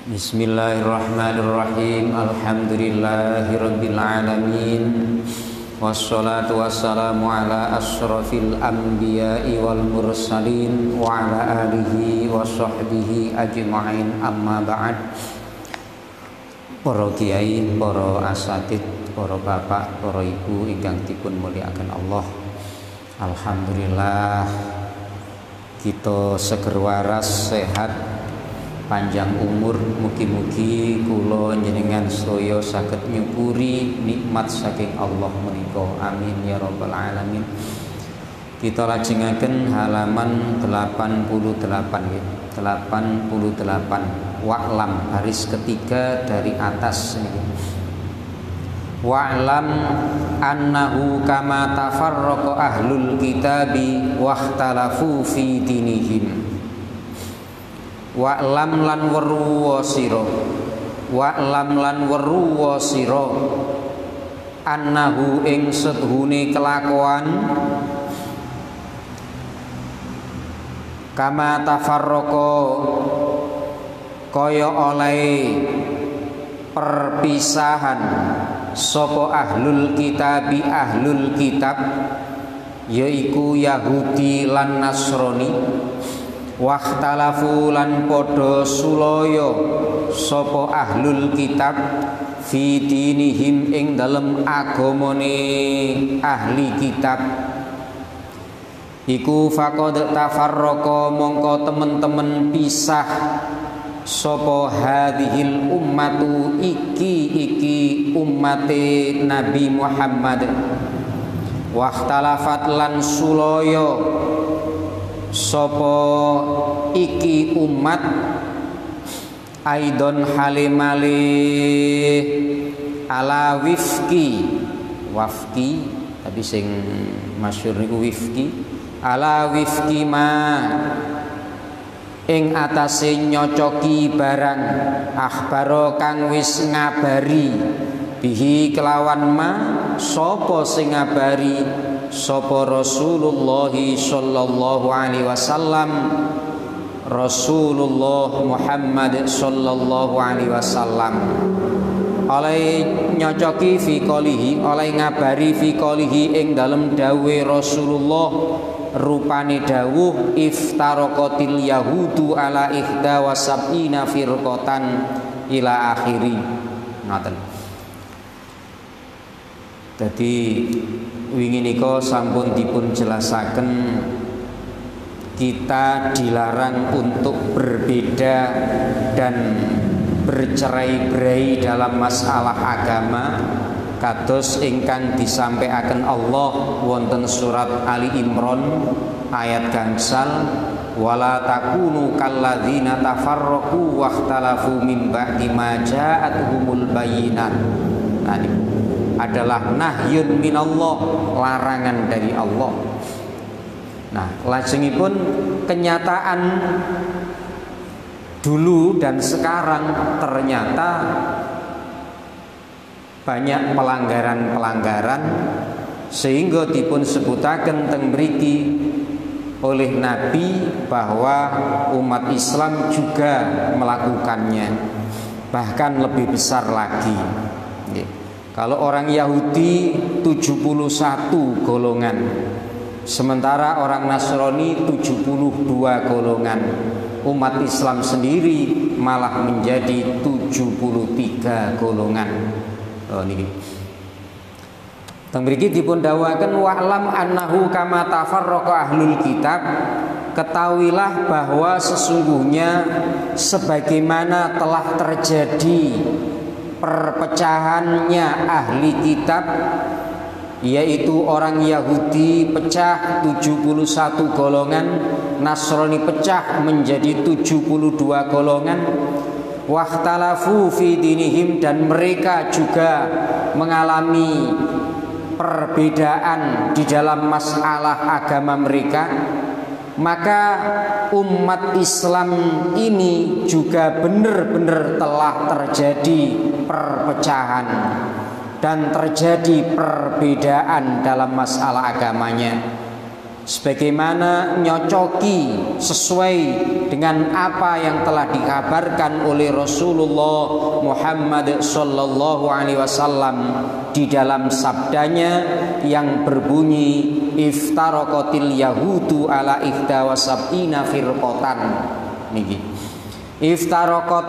Bismillahirrahmanirrahim. Alhamdulillahirabbil alamin. Wassalatu wassalamu ala asyrafil anbiya'i wal mursalin wa ala alihi wa sahbihi ajma'in. Amma ba'd. Para kiai, para asatid, para bapak, para ibu ingkang dipun mulyakaken Allah. Alhamdulillah kita seger waras, sehat, panjang umur, mugi-mugi kula njenengan sedaya saged nyukuri nikmat saking Allah menika. Amin ya rabbal alamin. Kita lajengaken halaman 88 ya. 88 wa'lam, baris ketiga dari atas niki. Wa'lam annahu kama tafarraqa ahlul kitabi wahtalafu fi dinihim. Wa'lam lan weruwa sira, wa'lam lan weruwa sira annahu ing setuhune kelakuan kama tafarraqa kaya oleh perpisahan sapa ahlul kitabi, ahlul kitab yaiku Yahudi lan Nasrani. Wahtalafu lan podo sulaya sapa ahlul kitab fi dinihim ing dalem agamane ahli kitab. Iku faqad tafarraqa mongko temen-temen pisah sapa hadhil ummatu iki ummate Nabi Muhammad. Wahtalafat lan sulaya sopo iki umat aidon halimali ala wafki tapi sing masyhur niku wifki ala wifki ma ing atase nyocoki barang akhbaro kang wis ngabari bihi kelawan ma sapa sing ngabari sapa Rasulullah sallallahu alaihi wasallam, Rasulullah Muhammad sallallahu alaihi wasallam. Oleh nyocoki fi qolihi, oleh ngabari fi qolihi ing dalem dawuhe Rasulullah, rupane dawuh iftaraqatil yahudu ala ihda wa sab'ina firqatan ila akhiri. Ngoten. Dadi wingi nika sampun dipun jelasaken kita dilarang untuk berbeda dan bercerai-berai dalam masalah agama kados ingkang disampaikan Allah wonten surat Ali Imran ayat gangsal wala takunu kalladzina tafarraqu wahtalafu min ba'di ma ja'atuhumul bayyinat. Nah, adalah nahyun minallah, larangan dari Allah. Nah, lajengipun kenyataan dulu dan sekarang ternyata banyak pelanggaran-pelanggaran sehingga dipun sebutaken teng mriki oleh Nabi bahwa umat Islam juga melakukannya, bahkan lebih besar lagi. Kalau orang Yahudi 71 golongan, sementara orang Nasrani 72 golongan. Umat Islam sendiri malah menjadi 73 golongan. Oh niki. Teng mriki dipun dawuhaken wa'lam annahu kama tafarraqa ahlul kitab. Ketahuilah bahwa sesungguhnya sebagaimana telah terjadi perpecahannya ahli kitab, yaitu orang Yahudi pecah 71 golongan, Nasrani pecah menjadi 72 golongan. Wahtalafu fi dinihim, dan mereka juga mengalami perbedaan di dalam masalah agama mereka. Maka umat Islam ini juga benar-benar telah terjadi perpecahan dan terjadi perbedaan dalam masalah agamanya. sebagaimana nyocoki sesuai dengan apa yang telah dikabarkan oleh Rasulullah Muhammad sallallahu alaihi wasallam di dalam sabdanya yang berbunyi iftaraqatil yahudu ala ihda wa sab'ina firqatan. Niki iftaraqat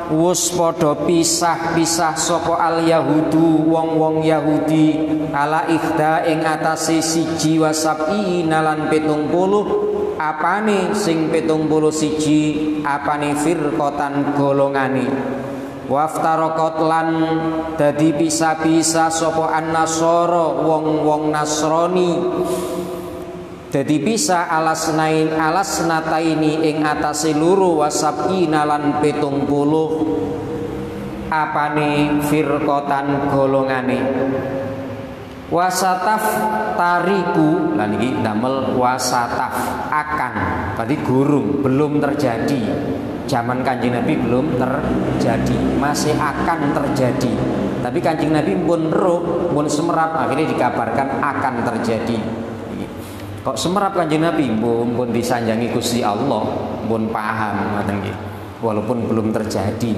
wus padha pisah-pisah sapa al yahudu wong-wong Yahudi ala ihda ing atase siji wa sab'ina lan 70 apane sing 71 apane firqatan golongane. Waftaraqat lan dadi pisah-pisah sapa an-nasara wong-wong Nasrani dadi pisah alasnataini ing atase loro wasabina lan 70 apane firqatan golongane. Wasataf tariku lan iki damel wasataf akan berarti gurung belum terjadi. Zaman Kanjeng Nabi belum terjadi, masih akan terjadi. Tapi Kanjeng Nabi pun roh, pun semerap, akhirnya dikabarkan akan terjadi. Kok semerap Kanjeng Nabi pun disanjangi Gusti Allah, pun paham ngoten nggih. Walaupun belum terjadi.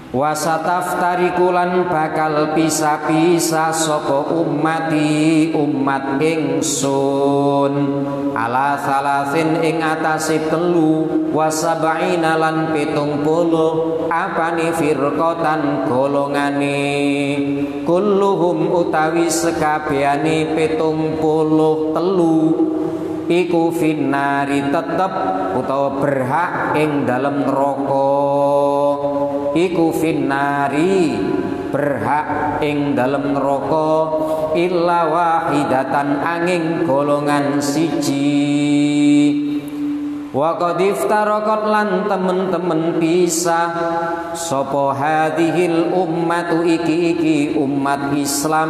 Wasataftariku lan bakal pisah-pisah sapa ummati umat ingsun ala salasin ing atase 3 wasab'ina lan 70 apane firqatan golongane kulluhum utawi sekabehane 73 iku finnari tetep utawa berhak ing dalem neraka iku finnari berhak ing dalem neraka illa wahidatan angin golongan siji. Wa qad iftaraqat lan temen-temen pisah sapa hadhil ummatu iki umat Islam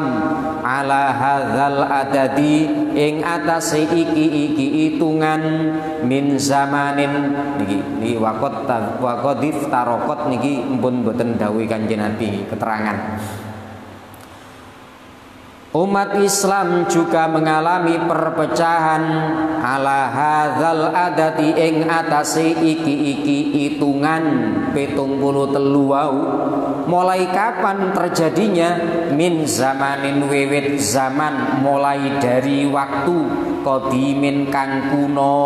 ala hadzal adadi ing atase iki hitungan min zamanin niki waqad iftaraqat niki mpun boten dawuh Kanjeng Nabi keterangan. Umat Islam juga mengalami perpecahan ala hadzal adati ing atase iki hitungan 73 wau. Mulai kapan terjadinya? Min zamanin wiwit zaman, mulai dari waktu qadimin kang kuno.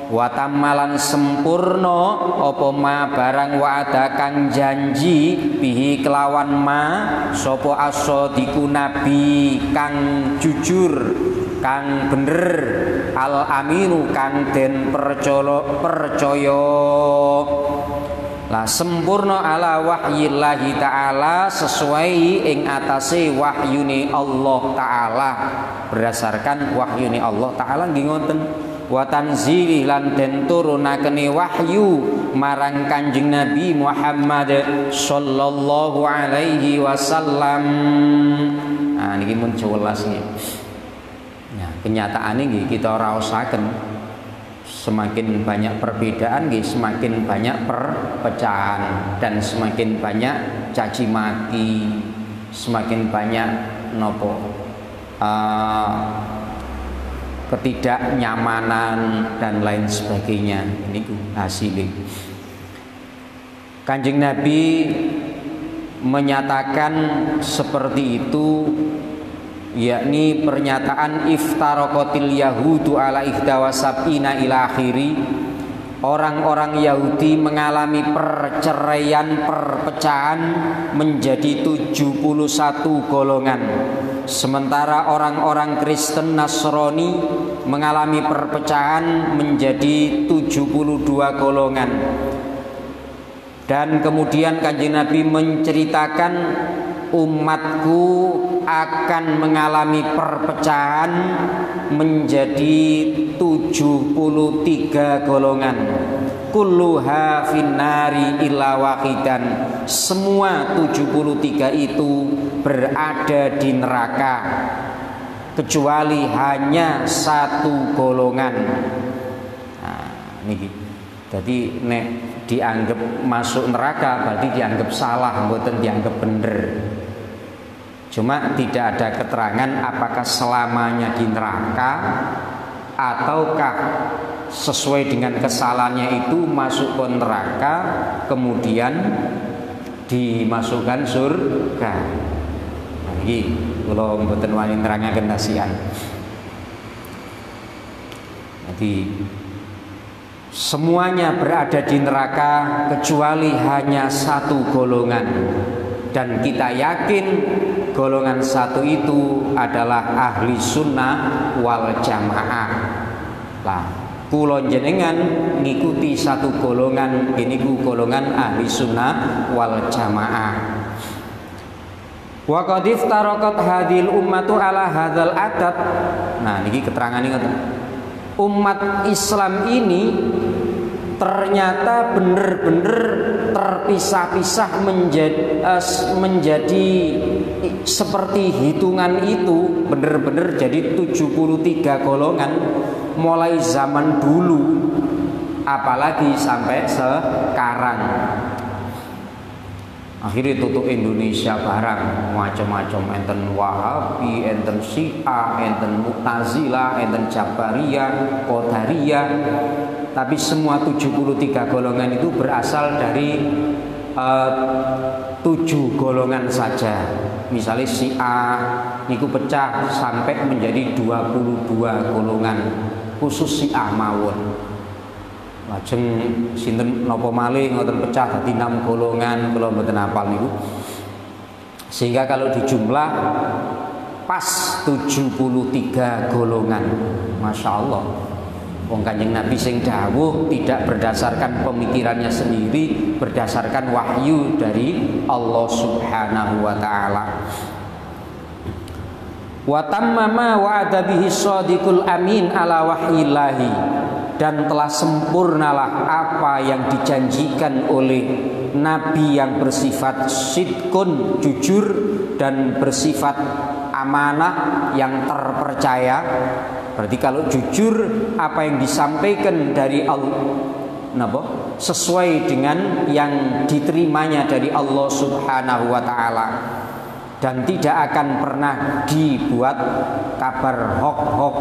Watamalan sempurna apa ma barang wa'ada kang janji bihi kelawan ma sapa asadiku nabi kang jujur kang bener al aminu kang den percaya lah sempurna ala wahyillahi ta'ala sesuai ing atase wahyune Allah ta'ala berdasarkan wahyune Allah ta'ala nggih ngoten wa tanzili lan den turunakene wahyu marang Kanjeng Nabi Muhammad sallallahu alaihi wasallam. Nah niki mun jelas nggih. Nah, kenyataane nggih kita raosaken semakin banyak perbedaan nggih semakin banyak perpecahan dan semakin banyak caci maki, semakin banyak nopo ketidaknyamanan dan lain sebagainya. Ini hasilnya. Kanjeng Nabi menyatakan seperti itu, yakni pernyataan iftaraqatil yahudu ala ihda wa sab'ina ila akhiri. Orang-orang Yahudi mengalami perceraian, perpecahan menjadi 71 golongan. Sementara orang-orang Kristen Nasrani mengalami perpecahan menjadi 72 golongan. Dan kemudian Kanjeng Nabi menceritakan umatku akan mengalami perpecahan menjadi 73 golongan. Kulluha finnari illa wahidan. Semua 73 itu berada di neraka kecuali hanya satu golongan. Nah, niki. Jadi nek dianggap masuk neraka berarti dianggap salah, mboten dianggap bener. Cuma tidak ada keterangan apakah selamanya di neraka ataukah sesuai dengan kesalahannya itu masuk ke neraka kemudian dimasukkan surga. Nah, iki kula mboten wani nerangaken nasihan. Jadi semuanya berada di neraka kecuali hanya satu golongan, dan kita yakin golongan satu itu adalah ahli sunnah wal jamaah. Lah, kula jenengan ngikuti satu golongan, ini golongan ahli sunnah wal jamaah. Wa qad iftaraqat hadhil ummatu ala hadzal adab. Nah, niki keterangan ini umat Islam ini ternyata benar-benar terpisah-pisah menjadi seperti hitungan itu, benar-benar jadi 73 golongan mulai zaman dulu apalagi sampai sekarang. Akhirnya tutup Indonesia barang macam-macam, enten Wahabi, enten Syiah, enten Mu'tazilah, enten Jabariyah, Qadariyah. Tapi semua 73 golongan itu berasal dari 7 golongan saja. Misalnya Syiah niku pecah sampai menjadi 22 golongan, khusus Syiah mawon. Lajeng sinten napa malih ngoten pecah dadi 6 golongan, kula mboten hafal niku. Sehingga kalau dijumlah pas 73 golongan. Masya Allah. Wong Kanjeng Nabi sing dawuh tidak berdasarkan pemikirannya sendiri, berdasarkan wahyu dari Allah Subhanahu wa taala. Wa tammama wa'ada bihi shadiqul amin ala wahyillahi, dan telah sempurnalah apa yang dijanjikan oleh Nabi yang bersifat sidqun, jujur, dan bersifat amanah yang terpercaya. Berarti kalau jujur apa yang disampaikan dari Allah sesuai dengan yang diterimanya dari Allah Subhanahu wa taala, dan tidak akan pernah dibuat kabar hoax,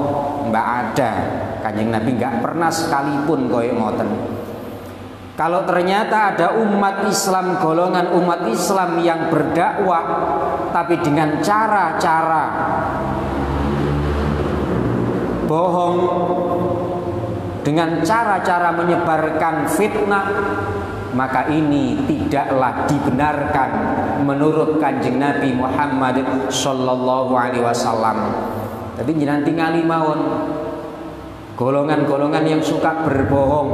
mbak ada. Kanjeng Nabi nggak pernah sekalipun koyo ngoten. Kalau ternyata ada umat Islam, golongan umat Islam yang berdakwah tapi dengan cara-cara bohong, dengan cara-cara menyebarkan fitnah, maka ini tidaklah dibenarkan menurut Kanjeng Nabi Muhammad sallallahu alaihi wasallam. Tapi jenengan tingali mawon golongan-golongan yang suka berbohong,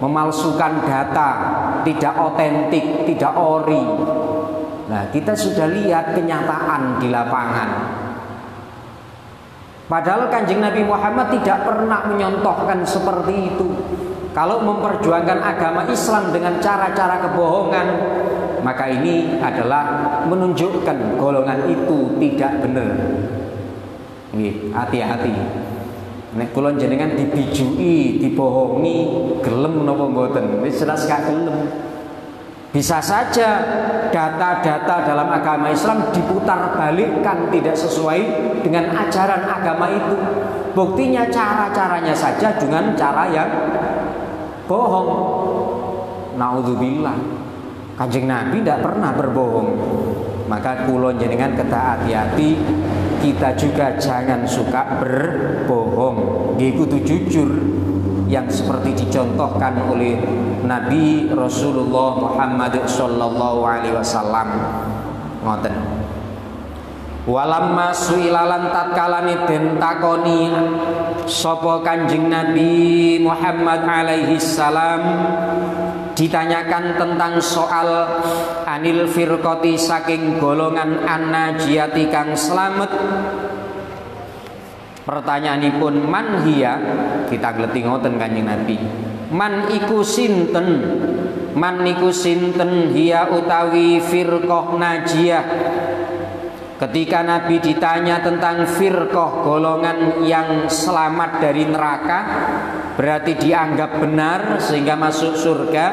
memalsukan data, tidak otentik, tidak ori. Nah, kita sudah lihat kenyataan di lapangan. Padahal Kanjeng Nabi Muhammad tidak pernah menyontohkan seperti itu. Kalau memperjuangkan agama Islam dengan cara-cara kebohongan, maka ini adalah menunjukkan golongan itu tidak benar. Ini hati-hati. Nek kula jenengan dibijui, dibohongi, gelem napa mboten? Wis jelas gak gelem. Bisa saja data-data dalam agama Islam diputar balikkan tidak sesuai dengan ajaran agama itu. Buktinya cara-caranya saja dengan cara yang bohong. Naudzubillah. Kanjeng Nabi tidak pernah berbohong. Maka kula jenengan kedah hati-hati, kita juga jangan suka berbohong. Nggih kudu jujur yang seperti dicontohkan oleh Nabi Rasulullah Muhammad sallallahu alaihi wasallam. Ngoten. Walamma suilalan tatkalane den takoni sapa Kanjeng Nabi Muhammad alaihi salam, ditanyakan tentang soal anil firqati saking golongan an-najiyati kang slamet. Pertanyaanipun man hiya, kita ngleti ngoten Kanjeng Nabi. Man iku sinten? Man niku sinten hiya utawi firqah najiyah. Ketika Nabi ditanya tentang firqah, golongan yang selamat dari neraka, berarti dianggap benar sehingga masuk surga.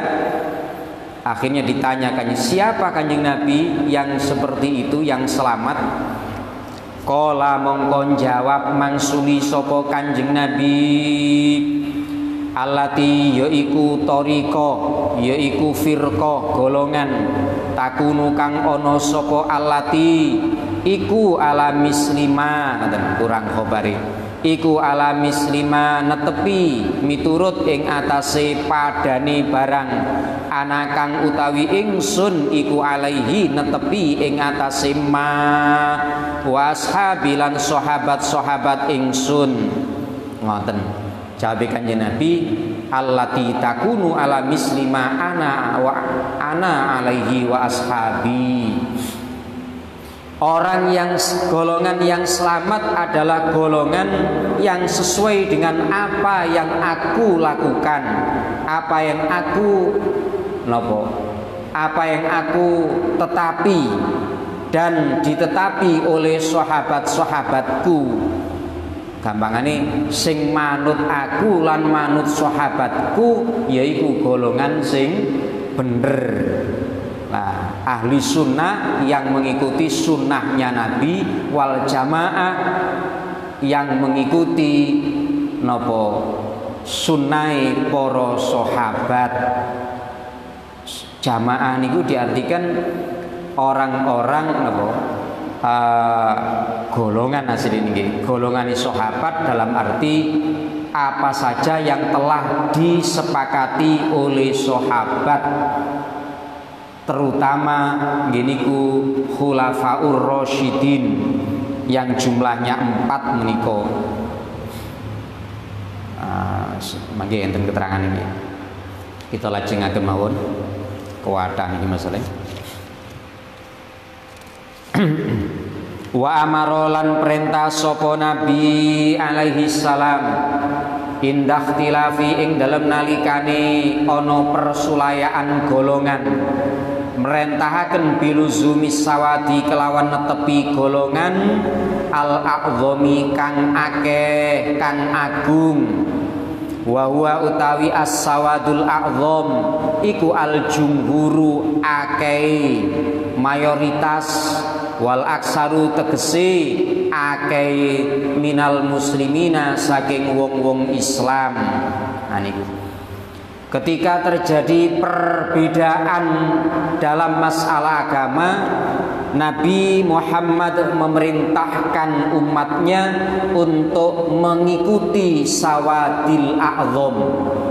Akhirnya ditanyakannya, siapa Kanjeng Nabi yang seperti itu, yang selamat? Qala mongko jawab mangsuli sapa Kanjeng Nabi, allati yaiku tariqa, yaiku firqah golongan, takunu kang ana sapa allati iku ala mislima, ngoten kurang khobari, iku ala mislima netepi miturut ing atase padane barang, ana kang utawi ingsun iku alaihi netepi ing atase ma washabilan sahabat-sahabat ingsun. Ngoten jawab Kanjeng Nabi, allati takunu ala mislima ana alaihi wa ashabi. Orang yang golongan yang selamat adalah golongan yang sesuai dengan apa yang aku lakukan, apa yang aku apa yang aku tetapi dan ditetapi oleh sahabat-sahabatku. Gampangane sing manut aku lan manut sahabatku yaiku golongan sing bener. Nah, ahli sunnah yang mengikuti sunnahnya Nabi, wal jamaah yang mengikuti sunnai para sahabat. Jamaah niku diartikan orang-orang golongan asli ini, golongan sahabat dalam arti apa saja yang telah disepakati oleh sahabat, terutama giniku khulafaur rasyidin yang jumlahnya 4 menika. Mangke enten keterangan ini. Kita lajengaken mawon kuwatah iki masalah. Wa amarolan perintah sapa Nabi alaihi salam indah tilafi ing dalam nalikane ono persulayaan golongan, merentahaken biluzumi sawadi kelawan netepi golongan al-a'dhami kang akeh kang agung, wa huwa utawi as-sawadul a'dham iku al-jumhuru akeh mayoritas, wal aksaru tegese akeh minal muslimina saking wong-wong Islam. Nah niku ketika terjadi perbedaan dalam masalah agama, Nabi Muhammad memerintahkan umatnya untuk mengikuti sawadil a'dham.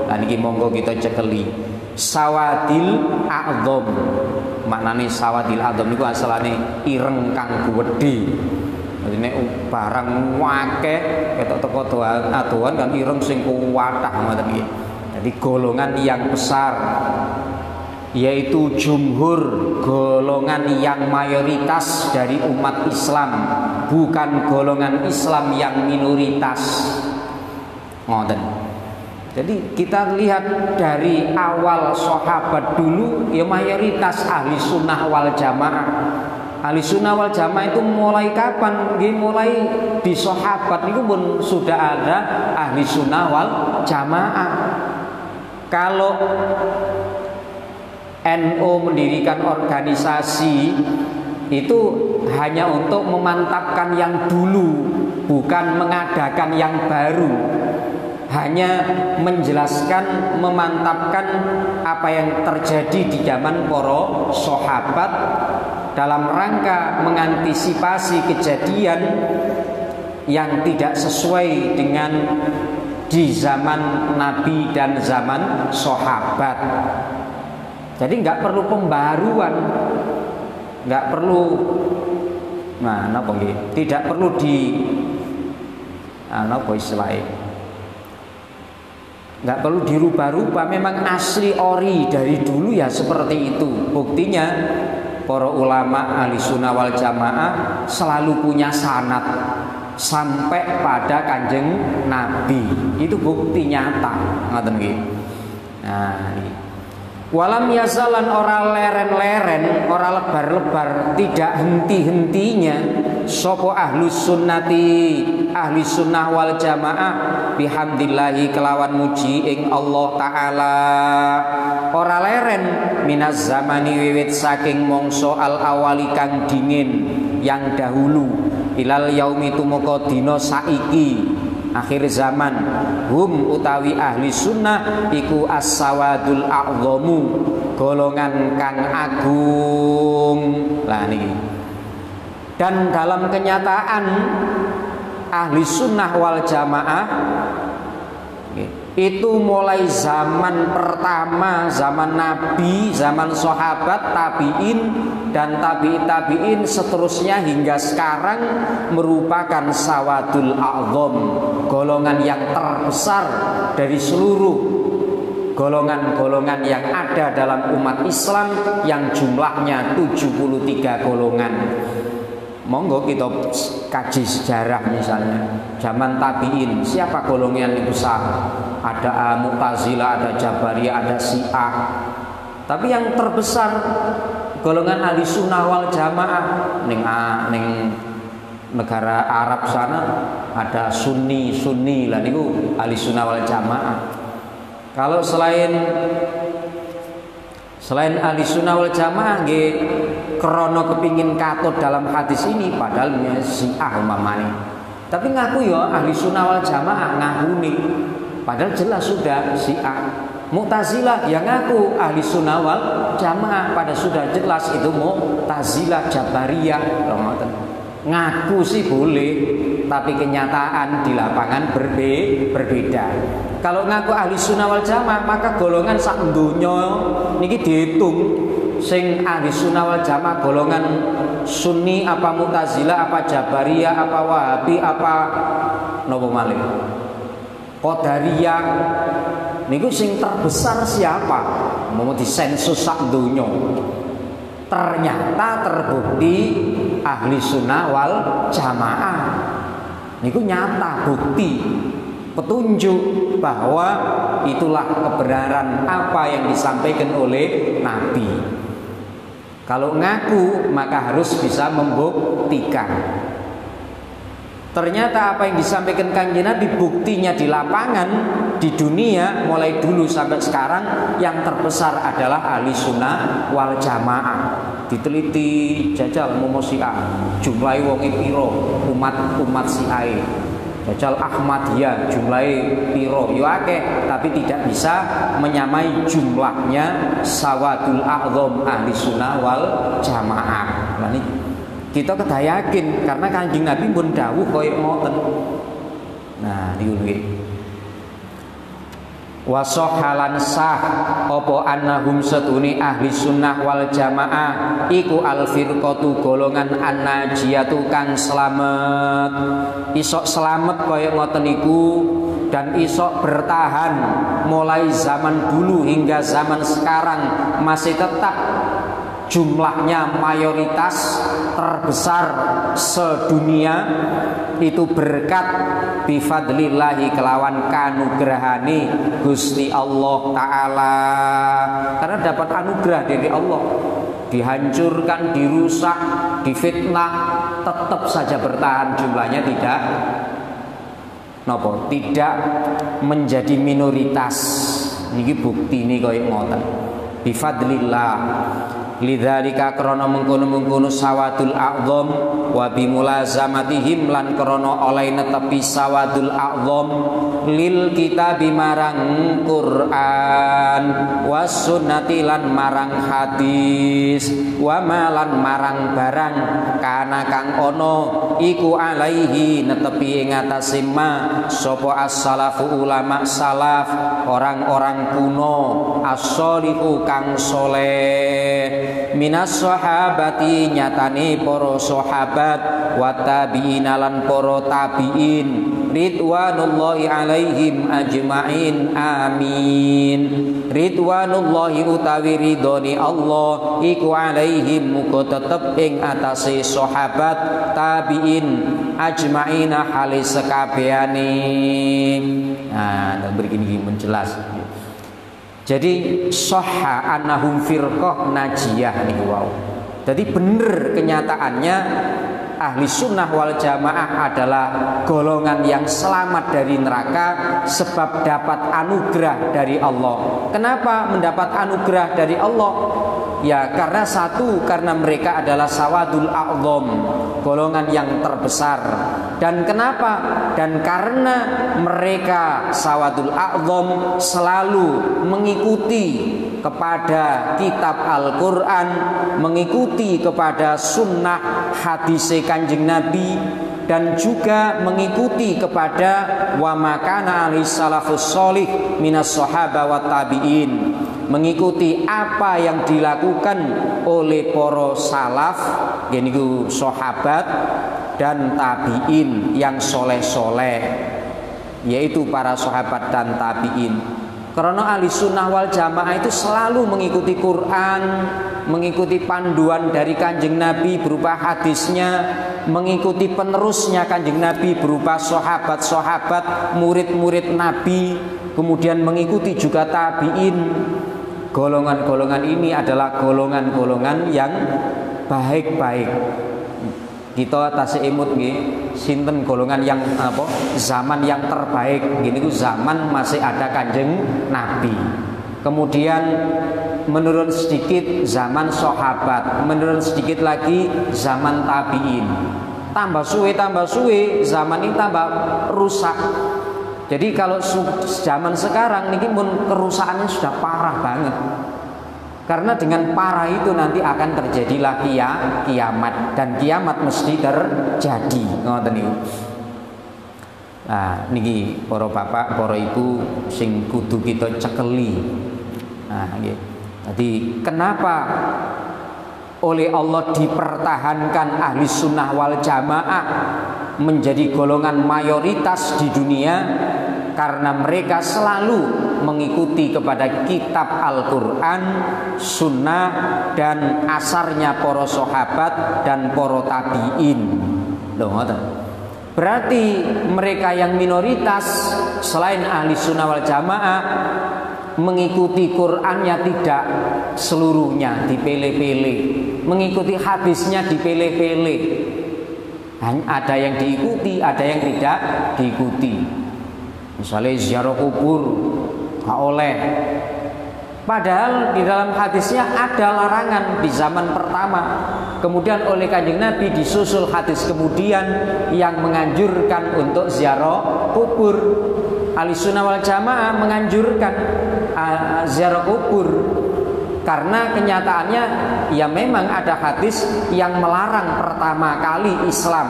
Nah niki monggo kita cekeli sawadil a'dham. Maknane sawadil a'dham niku asalane ireng kang gedhe. Nek barang akeh ketok teko adohan kan ireng sing kuwatah ngoten iki. Jadi golongan yang besar yaitu jumhur, golongan yang mayoritas dari umat Islam, bukan golongan Islam yang minoritas. Ngoten. Jadi kita lihat dari awal sahabat dulu ya mayoritas ahli sunnah wal jamaah. Ahli sunnah wal jamaah itu mulai kapan? Mulai di sahabat itu pun sudah ada ahli sunnah wal jamaah. Kalau NU mendirikan organisasi itu hanya untuk memantapkan yang dulu, bukan mengadakan yang baru. Hanya menjelaskan, memantapkan apa yang terjadi di zaman para sahabat dalam rangka mengantisipasi kejadian yang tidak sesuai dengan di zaman Nabi dan zaman sahabat. Jadi nggak perlu pembaruan, nggak perlu, tidak perlu nggak perlu dirubah-rubah. Memang asli ori dari dulu ya seperti itu. Buktinya para ulama ahli sunnah wal jamaah selalu punya sanad sampai pada Kanjeng Nabi. Itu bukti nyata. Ngoten nggih. Nah, walam yazalan ora leren-leren, ora lebar-lebar, tidak henti-hentinya sapa ahlus sunnati ahli sunnah wal jamaah bihamdillahi kelawan muji ing Allah taala ora leren minaz zamani wiwit saking mongso al awali kang dingin yang dahulu ilal yaumi tumeka dina saiki akhir zaman hum utawi ahli sunnah iku as-sawadul a'dhamu golongan kang agung. Lah niki. Dan dalam kenyataan ahli sunnah wal jamaah itu mulai zaman pertama, zaman Nabi, zaman sahabat, tabi'in dan tabi'in seterusnya hingga sekarang merupakan sawadul a'dham, golongan yang terbesar dari seluruh golongan-golongan yang ada dalam umat Islam yang jumlahnya 73 golongan. Monggo kita kaji sejarah misalnya zaman tabi'in, siapa golongan yang besar? Ada Mu'tazilah, ada Jabariyah, ada Syiah. Tapi yang terbesar golongan ahli sunnah wal jamaah ning negara Arab sana ada sunni lah niku ahli sunnah wal jamaah. Kalau selain ahli sunnah wal jamaah nggih krono kepingin katut dalam hadis ini padahal Syiah umpamane. Tapi ngaku ya ahli sunnah wal jamaah ngakuni padahal jelas sudah Syiah. Mu'tazilah yang ngaku ahli sunnah wal jamaah pada sudah jelas itu Mu'tazilah Jabariyah. Ngaku sih boleh tapi kenyataan di lapangan berbeda. Kalau ngaku ahli sunnah wal jamaah maka golongan sak donya niki dihitung sing ahli sunnah wal jamaah golongan sunni apa Mu'tazilah apa Jabariyah apa Wahabi apa nopo malih Qadariyah niku sing terbesar siapa? Mau disensus sak donya. Ternyata terbukti ahli sunnah wal jamaah. Niku nyata bukti petunjuk bahwa itulah kebenaran apa yang disampaikan oleh Nabi. Kalau ngaku maka harus bisa membuktikan. Ternyata apa yang disampaikan Kanjeng Nabi buktinya di lapangan di dunia mulai dulu sampai sekarang yang terbesar adalah ahli sunnah wal jamaah. Diteliti jajal Syiah jumlahe wong piro umat Syiah. Jajal Ahmadiyah jumlahe piro yo akeh tapi tidak bisa menyamai jumlahnya sawadul a'dham ahli sunnah wal jamaah. Nah ini kita kedayakin karena Kanjeng Nabi pun dawuh koyo ngoten. Nah niku nggih. Wa sahhalan sah apa annahum satuni ahli sunnah wal jamaah iku al firqatu golongan an-najiyatu kang slamet. Isok slamet koyo ngoten iku dan isok bertahan mulai zaman dulu hingga zaman sekarang masih tetap jumlahnya mayoritas terbesar sedunia itu berkat bifadlillahi kelawan kanugrahani Gusti Allah Ta'ala. Karena dapat anugerah dari Allah, dihancurkan, dirusak, difitnah, tetap saja bertahan jumlahnya tidak menjadi minoritas. Niki bukti ini koyo ngoten bifadlillah. Lidzalika krana mengkono-mengkono sawadul a'dham wa bimulazamatihim lan krana oleh netepi sawadul a'dham lil kitabi marang Quran was sunnati lan marang hadis wa malan marang barang kana kang ono iku alaihi netepi ing atase ma sapa as-salafu ulama salaf orang-orang kuno as-sholihu kang soleh minas sahabati nyatane para sahabat wa tabi'ina lan para tabi'in ridwanullahi alaihim ajma'in amin. Ridwanullahi utawi ridhoni Allah iku alaihim muga tetep ing atase sahabat tabi'in ajma'ina halis sekabehane. Nah, begini menjelas. Jadi sahha annahum firqah najiyah niku wau. Jadi bener kenyataannya ahli sunnah wal jamaah adalah golongan yang selamat dari neraka sebab dapat anugerah dari Allah. Kenapa mendapat anugerah dari Allah? Ya karena satu, karena mereka adalah sawadul a'zam, golongan yang terbesar. Dan kenapa? Dan karena mereka sawadul a'zam selalu mengikuti kepada kitab Al-Quran, mengikuti kepada sunnah hadis Kanjeng Nabi, dan juga mengikuti kepada wa makana alaihi salafus sholih minas sahaba wa tabi'in, mengikuti apa yang dilakukan oleh para salaf, yaitu sahabat dan tabi'in yang soleh-soleh, yaitu para sahabat dan tabi'in. Karena ahli sunnah wal jamaah itu selalu mengikuti Quran, mengikuti panduan dari Kanjeng Nabi berupa hadisnya, mengikuti penerusnya Kanjeng Nabi berupa sahabat-sahabat, murid-murid Nabi, kemudian mengikuti juga tabi'in. Golongan-golongan ini adalah golongan-golongan yang baik-baik. Kita tasih imut nggih, sinten golongan yang apa? Zaman yang terbaik. Gini ku zaman masih ada Kanjeng Nabi. Kemudian menurun sedikit zaman sahabat, menurun sedikit lagi zaman tabi'in. Tambah suwe zaman ini tambah rusak. Jadi kalau zaman sekarang niki pun kerusakannya sudah parah banget. Karena dengan parah itu nanti akan terjadilah kiamat, dan kiamat mesti terjadi. Ngoten niku. Nah, niki para bapak, para ibu sing kudu kita cekeli. Nah, nggih. Jadi kenapa oleh Allah dipertahankan ahli sunnah wal jamaah menjadi golongan mayoritas di dunia? Karena mereka selalu mengikuti kepada kitab Al-Quran, sunnah, dan asarnya para sahabat dan para tabi'in. Berarti mereka yang minoritas selain ahli sunnah wal jamaah mengikuti Qurannya tidak seluruhnya dipilih-pilih, mengikuti hadisnya dipilih-pilih. Ada yang diikuti, ada yang tidak diikuti. Misalnya ziarah kubur gak oleh. Padahal di dalam hadisnya ada larangan di zaman pertama. Kemudian oleh Kanjeng Nabi disusul hadis kemudian yang menganjurkan untuk ziarah kubur. Ahli sunnah wal jamaah menganjurkan ziarah kubur. Karena kenyataannya ya memang ada hadis yang melarang pertama kali Islam.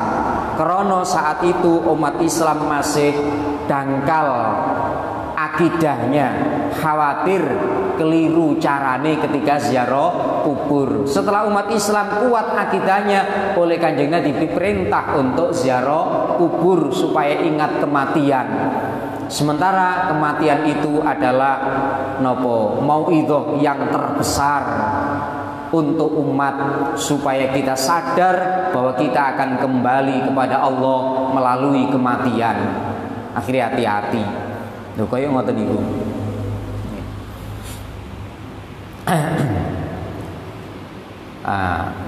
Karena saat itu umat Islam masih dangkal akidahnya, khawatir keliru carane ketika ziarah kubur. Setelah umat Islam kuat akidahnya, oleh Kanjeng Nabi diperintah untuk ziarah kubur supaya ingat kematian. Sementara kematian itu adalah nopo mauidhah yang terbesar untuk umat, supaya kita sadar bahwa kita akan kembali kepada Allah melalui kematian. Akhirnya hati-hati. Lho kaya ngoten niku.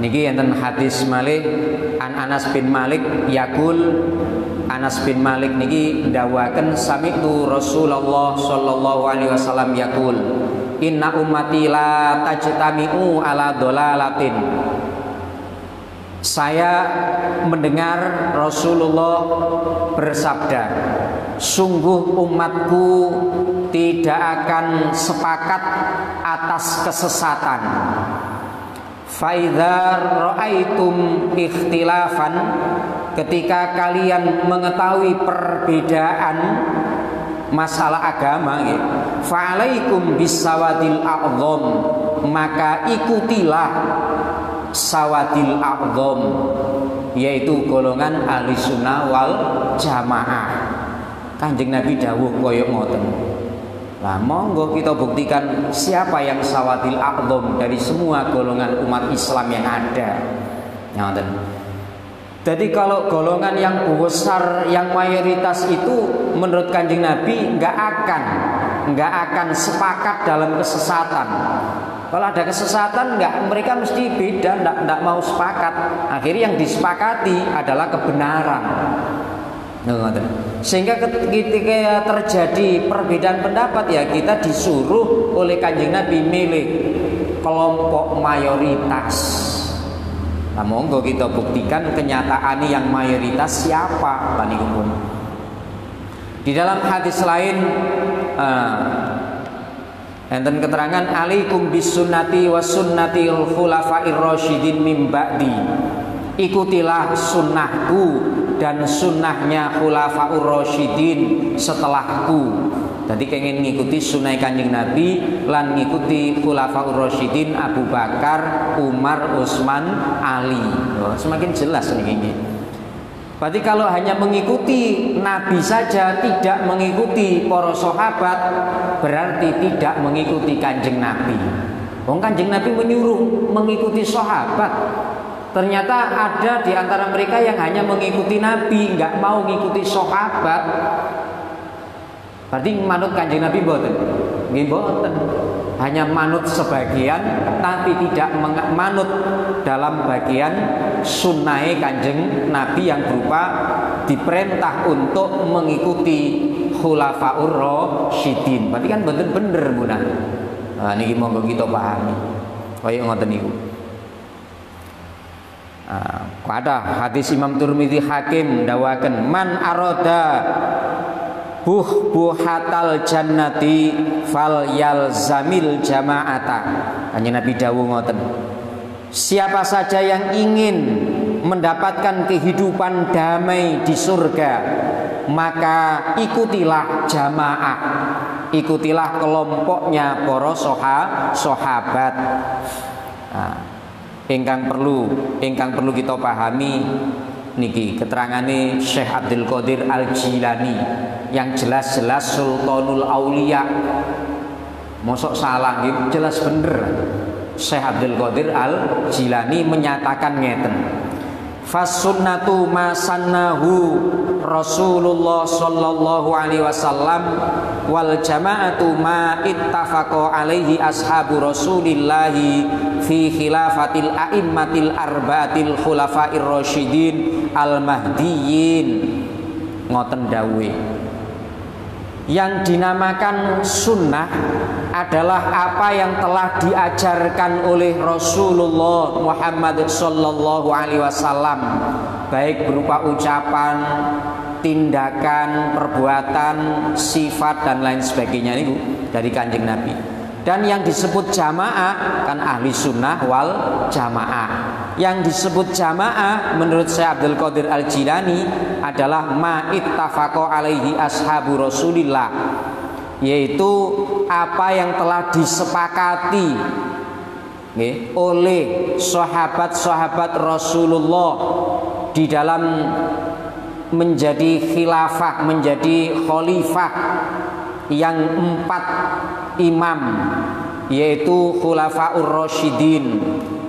Niki enten hadis malih an Anas bin Malik yaqul, Anas bin Malik niki ndawaken sami'tu Rasulullah sallallahu alaihi wasallam yaqul, inna ummati la tajtami'u ala dolalatin. Saya mendengar Rasulullah bersabda, sungguh umatku tidak akan sepakat atas kesesatan. Faidza ra'aitum ikhtilafan, ketika kalian mengetahui perbedaan masalah agama, fa'alaikum bisawadil a'zam, maka ikutilah sawadil a'zam, yaitu golongan ahli sunnah wal jamaah. Kanjeng Nabi dawuh koyok ngoten. Lah monggo kita buktikan siapa yang sawadil a'zam dari semua golongan umat Islam yang ada. Ngoten. Jadi kalau golongan yang besar, yang mayoritas itu menurut Kanjeng Nabi nggak akan sepakat dalam kesesatan. Kalau ada kesesatan enggak, mereka mesti beda, enggak mau sepakat. Akhirnya yang disepakati adalah kebenaran. Sehingga ketika terjadi perbedaan pendapat ya kita disuruh oleh Kanjeng Nabi milih kelompok mayoritas. Nah, monggo kita buktikan kenyataan yang mayoritas siapa tadi pun. Di dalam hadis lain enten keterangan alaikum bisunnati wa sunnatil khulafair rasyidin min ba'di. Ikutilah sunnahku dan sunnahnya khulafaur rasyidin setelahku. Jadi pengen ngikuti sunnah Kanjeng Nabi lan ngikuti khulafaur rasyidin Abu Bakar, Umar, Utsman, Ali. Semakin jelas ini. Berarti kalau hanya mengikuti Nabi saja tidak mengikuti para sahabat berarti tidak mengikuti Kanjeng Nabi. Wong Kanjeng Nabi menyuruh mengikuti sahabat. Ternyata ada di antara mereka yang hanya mengikuti Nabi, nggak mau mengikuti sahabat. Berarti manut Kanjeng Nabi mboten? Nggih mboten. Hanya manut sebagian, tapi tidak manut dalam bagian sunnah Kanjeng Nabi yang berupa diperintah untuk mengikuti khulafaur rasyidin. Berarti kan mboten bener munah. Nah, niki monggo kita pahami. Kaya ngoten niku. Ada hadis Imam Tirmidzi Hakim dawaken man aroda buhatal jannati fal yalzamil jama'ata. Kanjeng Nabi dawuh ngoten. Siapa saja yang ingin mendapatkan kehidupan damai di surga, maka ikutilah jamaah. Ikutilah kelompoknya para sahabat. Ingkang perlu kita pahami niki keterangane Syekh Abdul Qadir Al-Jilani yang jelas-jelas Sultanul Aulia. Mosok salah nggih, jelas bener. Syekh Abdul Qadir Al-Jilani menyatakan ngeten. Fasunnatu ma sannahu Rasulullah sallallahu alaihi wasallam wal jama'atu ma ittafaqa alaihi ashabu Rasulillahi fi khilafatil a'immatil arba'atil khulafair rasyidin al mahdiyyin. Ngoten dawuhe. Yang dinamakan sunnah adalah apa yang telah diajarkan oleh Rasulullah Muhammad sallallahu alaihi wasallam, baik berupa ucapan, tindakan, perbuatan, sifat dan lain sebagainya itu dari Kanjeng Nabi. Dan yang disebut jamaah kan ahli sunnah wal jamaah. Yang disebut jamaah menurut Syekh Abdul Qadir Al-Jilani adalah ma ittafaqa alaihi ashabu Rasulillah, yaitu apa yang telah disepakati oleh sahabat-sahabat Rasulullah di dalam menjadi khilafah, menjadi khalifah yang 4 imam, yaitu khulafaur rasyidin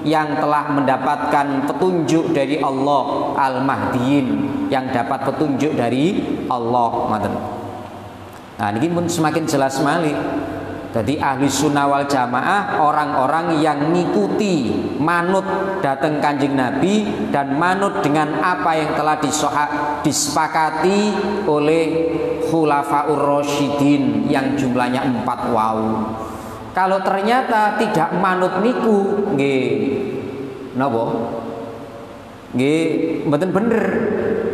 yang telah mendapatkan petunjuk dari Allah, al-mahdiyin yang dapat petunjuk dari Allah. Nah ini pun semakin jelas malik. Jadi ahli sunnah wal jamaah orang-orang yang ngikuti manut datang Kanjeng Nabi dan manut dengan apa yang telah disepakati oleh khulafaur rasyidin yang jumlahnya 4 wau. Kalau ternyata tidak manut niku nggih napa? Nggih mboten bener.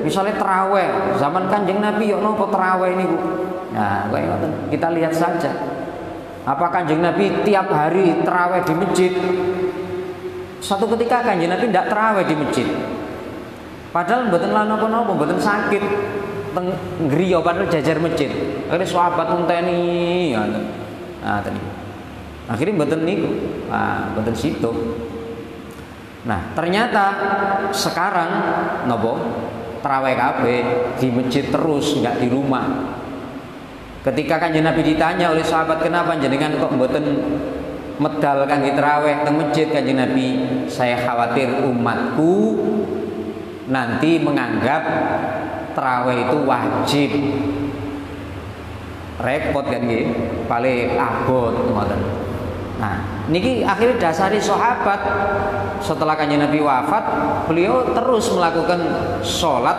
Misalnya tarawih zaman Kanjeng Nabi yo napa tarawih niku. Nah, kaya ngoten. Kita lihat saja. Apa Kanjeng Nabi tiap hari tarawih di masjid? Suatu ketika Kanjeng Nabi tidak tarawih di masjid. Padahal mboten lan napa-napa, mboten sakit. Teng griya padahal jajar masjid. Akhire sahabat ngenteni ngoten. Nah, tadi. Akhirnya mboten niku. Nah, mboten situ. Nah, ternyata sekarang napa? Tarawih kabeh di masjid terus, enggak di rumah. Ketika Kanjeng Nabi ditanya oleh sahabat, kenapa jenengan kok mboten medal kangge tarawih teng masjid? Kanjeng Nabi, saya khawatir umatku nanti menganggap tarawih itu wajib. Repot kan nggih, paling abot ngoten. Nah, niki akhirnya dasari sahabat setelah Kanjeng Nabi wafat, beliau terus melakukan sholat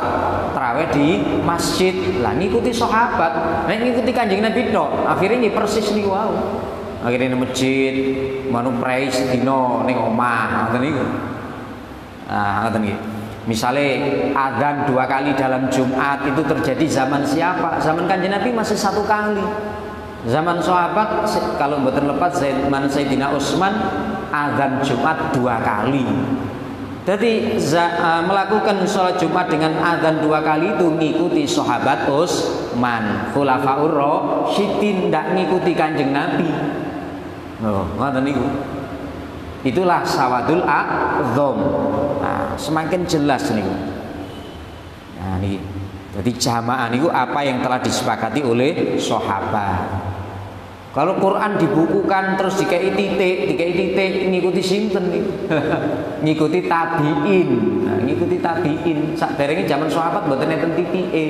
tarawih di masjid. Lah ngikuti sahabat, nah ngikuti Kanjeng Nabi tok. Akhirnya ini persis niku wau. Akhirnya di masjid, manu prai sedina ning omah, ngoten niku. Nah, ngoten niki. Misalnya adzan 2 kali dalam Jumat itu terjadi zaman siapa? Zaman Kanjeng Nabi masih 1 kali. Zaman sahabat kalau mboten lepas zaman Sayyidina Utsman adzan Jumat 2 kali. Jadi melakukan sholat Jumat dengan adzan 2 kali itu ngikuti sahabat Utsman. Khulafaur Rasyidin ndak ngikuti Kanjeng Nabi. Oh, ngoten niku. Itulah sawadul a'dzam. Nah, semakin jelas niku. Nah, niki. Jadi jamaah niku apa yang telah disepakati oleh sahabat. Kalau Quran dibukukan terus dikai titik ngikuti sinten nih. Ngikuti tabiin. Nah, ngikuti tabiin. Saderenge zaman sahabat mboten enten titike.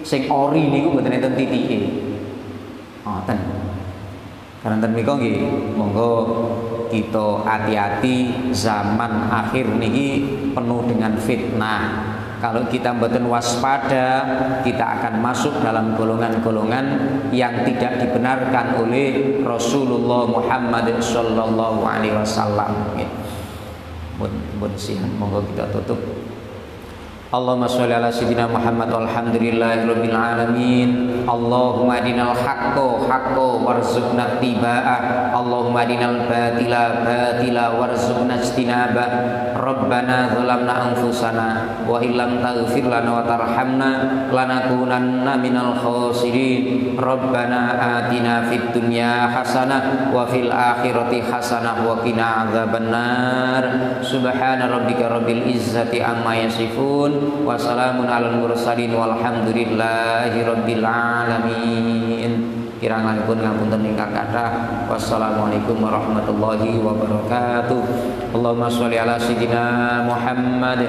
Sing ori niku mboten enten titike. Ngoten. Karena menika nggih monggo kita hati-hati, zaman akhir niki penuh dengan fitnah. Kalau kita mboten waspada, kita akan masuk dalam golongan-golongan yang tidak dibenarkan oleh Rasulullah Muhammad sallallahu alaihi wasallam. Mun sihan monggo kita tutup. Allahumma sholli ala sayyidina Muhammad walhamdulillahirabbil alamin. Allahumma adinal haqqo haqqo warzuqna tibaa. Allahumma adinal batila batila warzuqna ijtinaba. Rabbana zalamna anfusana wa illam taghfir lana wa tarhamna lanakunanna minal khasirin. Rabbana atina fid dunya hasanah wa fil akhirati hasanah wa qina adzabannar. Subhana rabbika rabbil izzati amma yasifun. Wassalamun alal mursalin walhamdulillahi rabbil alamin. Kirang-langipun ngapunten ingkang kathah. Wassalamualaikum warahmatullahi wabarakatuh. Allahumma sholli ala sayyidina Muhammad